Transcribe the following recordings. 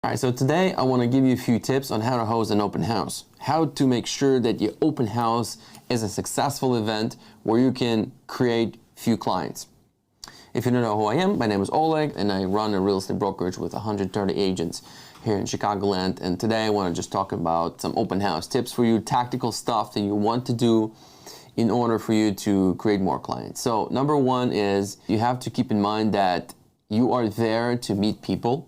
All right, so today I want to give you a few tips on how to host an open house. How to make sure that your open house is a successful event where you can create few clients. If you don't know who I am, my name is Oleg and I run a real estate brokerage with 130 agents here in Chicagoland. And today I want to just talk about some open house tips for you, tactical stuff that you want to do in order for you to create more clients. So number one is you have to keep in mind that you are there to meet people.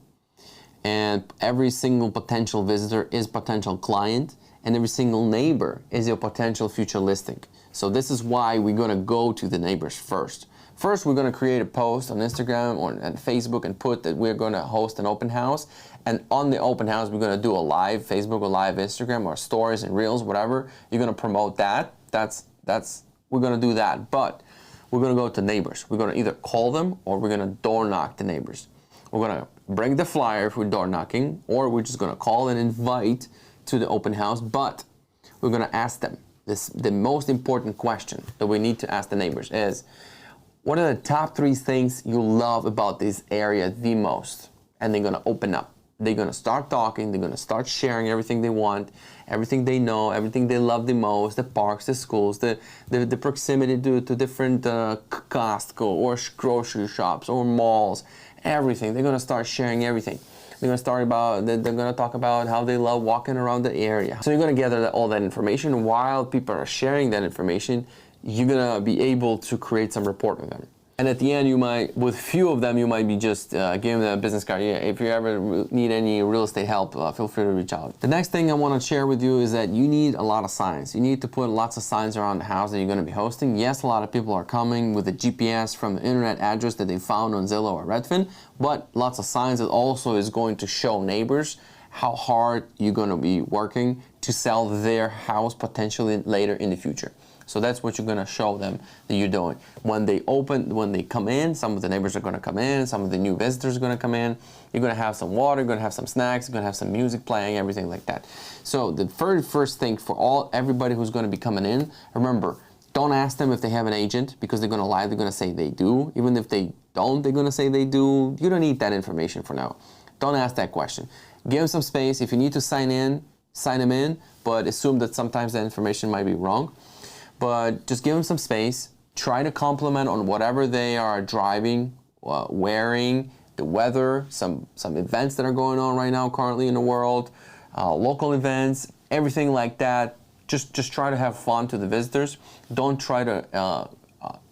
And every single potential visitor is potential client, and every single neighbor is your potential future listing. So this is why we're gonna go to the neighbors first. First, we're gonna create a post on Instagram or on Facebook and put that we're gonna host an open house. And on the open house, we're gonna do a live Facebook or live Instagram or stories and reels, whatever. You're gonna promote that. We're gonna do that. But we're gonna go to neighbors. We're gonna either call them or we're gonna door knock the neighbors. We're gonna bring the flyer for door knocking, or we're just gonna call and invite to the open house, but we're gonna ask them. The most important question that we need to ask the neighbors is, what are the top 3 things you love about this area the most? And they're gonna open up. They're gonna start talking, they're gonna start sharing everything they want, everything they know, everything they love the most, the parks, the schools, the proximity to different Costco or grocery shops or malls, everything. They're gonna start sharing everything. They're gonna talk about how they love walking around the area. So you're gonna gather all that information. While people are sharing that information, you're gonna be able to create some rapport with them. And at the end, you might, with few of them, you might be just giving them a business card. Yeah, if you ever need any real estate help, feel free to reach out. The next thing I want to share with you is that you need a lot of signs. You need to put lots of signs around the house that you're going to be hosting. Yes, a lot of people are coming with a GPS from the internet address that they found on Zillow or Redfin, but lots of signs that also is going to show neighbors how hard you're going to be working to sell their house potentially later in the future. So that's what you're gonna show them that you're doing. When they come in, some of the neighbors are gonna come in, some of the new visitors are gonna come in. You're gonna have some water, you're gonna have some snacks, you're gonna have some music playing, everything like that. So the very first thing for everybody who's gonna be coming in, remember, don't ask them if they have an agent because they're gonna lie, they're gonna say they do. Even if they don't, they're gonna say they do. You don't need that information for now. Don't ask that question. Give them some space. If you need to sign them in, but assume that sometimes that information might be wrong. But just give them some space. Try to compliment on whatever they are driving, wearing, the weather, some events that are going on right now currently in the world, local events, everything like that. Just try to have fun to the visitors. Don't try to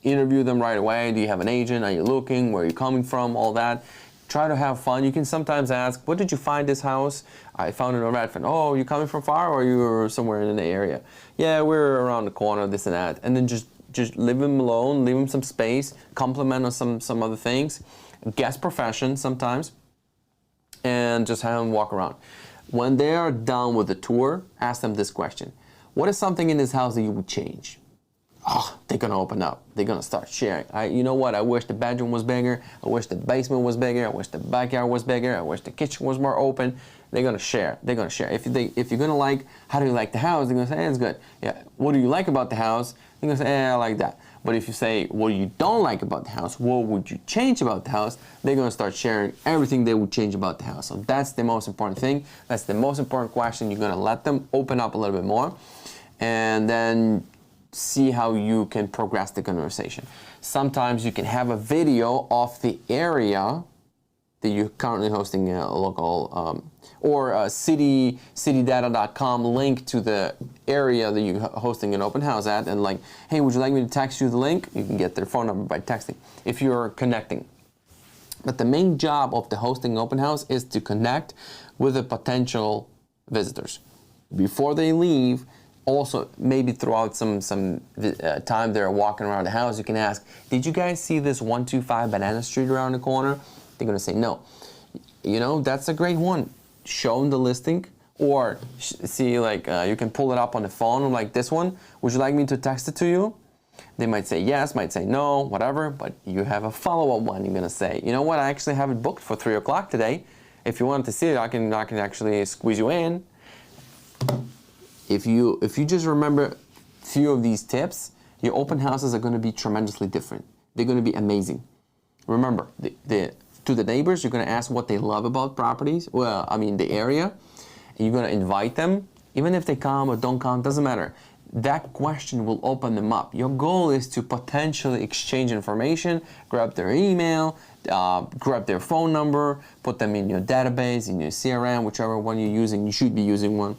interview them right away. Do you have an agent? Are you looking? Where are you coming from? All that. Try to have fun. You can sometimes ask, what did you find this house? I found it on Redfin. Oh, you coming from far or you're somewhere in the area? Yeah, we're around the corner, this and that. And then just leave them alone, leave them some space, compliment on some other things, guess profession sometimes, and just have them walk around. When they are done with the tour, ask them this question. What is something in this house that you would change? Oh, they're gonna open up. They're gonna start sharing. You know what? I wish the bedroom was bigger. I wish the basement was bigger. I wish the backyard was bigger. I wish the kitchen was more open. They're gonna share. They're gonna share. If you're gonna like, how do you like the house? They're gonna say, it's good. Yeah. What do you like about the house? They're gonna say, I like that. But if you say, what you don't like about the house, what would you change about the house? They're gonna start sharing everything they would change about the house. So that's the most important thing. That's the most important question. You're gonna let them open up a little bit more, and then see how you can progress the conversation. Sometimes you can have a video of the area that you're currently hosting a local or a citydata.com link to the area that you're hosting an open house at, and like, hey, would you like me to text you the link? You can get their phone number by texting if you're connecting. But the main job of the hosting open house is to connect with the potential visitors. Before they leave, also, maybe throughout some time they're walking around the house, you can ask, did you guys see this 125 Banana Street around the corner? They're going to say no. You know, that's a great one. Show them the listing, or see, like, you can pull it up on the phone, like this one. Would you like me to text it to you? They might say yes, might say no, whatever, but you have a follow-up one. You're going to say, you know what, I actually have it booked for 3 o'clock today. If you want to see it, I can actually squeeze you in. If you just remember a few of these tips, your open houses are going to be tremendously different. They're going to be amazing. Remember, the to the neighbors. You're going to ask what they love about properties. Well, I mean the area. And you're going to invite them. Even if they come or don't come, doesn't matter. That question will open them up. Your goal is to potentially exchange information, grab their email, grab their phone number, put them in your database, in your CRM, whichever one you're using. You should be using one.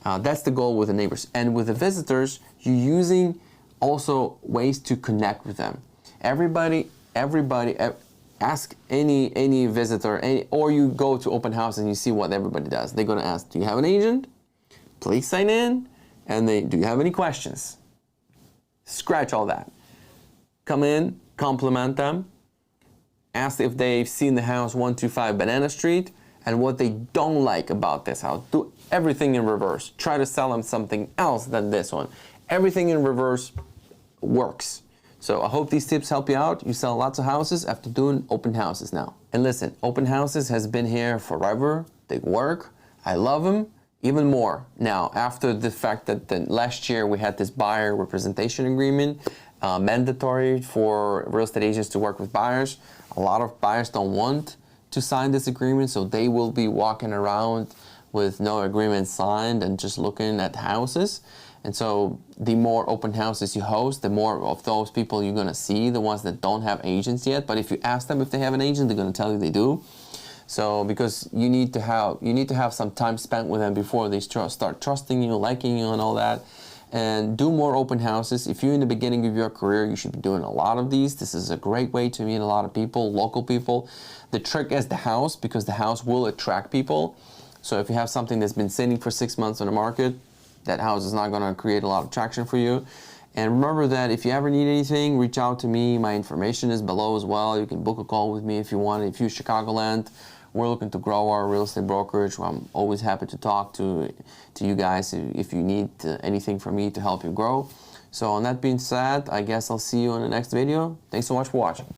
That's the goal with the neighbors. And with the visitors, you're using also ways to connect with them. Everybody, ask any visitor, or you go to open house and you see what everybody does. They're going to ask, do you have an agent? Please sign in. And do you have any questions? Scratch all that. Come in, compliment them, ask if they've seen the house 125 Banana Street and what they don't like about this house. Do everything in reverse. Try to sell them something else than this one. Everything in reverse works. So I hope these tips help you out. You sell lots of houses after doing open houses now. And listen, open houses has been here forever. They work. I love them. Even more now, after the fact that last year we had this buyer representation agreement, mandatory for real estate agents to work with buyers. A lot of buyers don't want to sign this agreement, so they will be walking around with no agreement signed and just looking at houses. And so the more open houses you host, the more of those people you're going to see, the ones that don't have agents yet. But if you ask them if they have an agent, they're going to tell you they do. So because you need to have some time spent with them before they start trusting you, liking you, and all that. And do more open houses. If you're in the beginning of your career, you should be doing a lot of these. This is a great way to meet a lot of people, local people. The trick is the house, because the house will attract people. So if you have something that's been sitting for 6 months on the market, that house is not going to create a lot of traction for you. And remember that if you ever need anything, reach out to me. My information is below as well. You can book a call with me if you want. If you're Chicagoland, we're looking to grow our real estate brokerage. I'm always happy to talk to you guys if you need anything from me to help you grow. So on that being said, I guess I'll see you in the next video. Thanks so much for watching.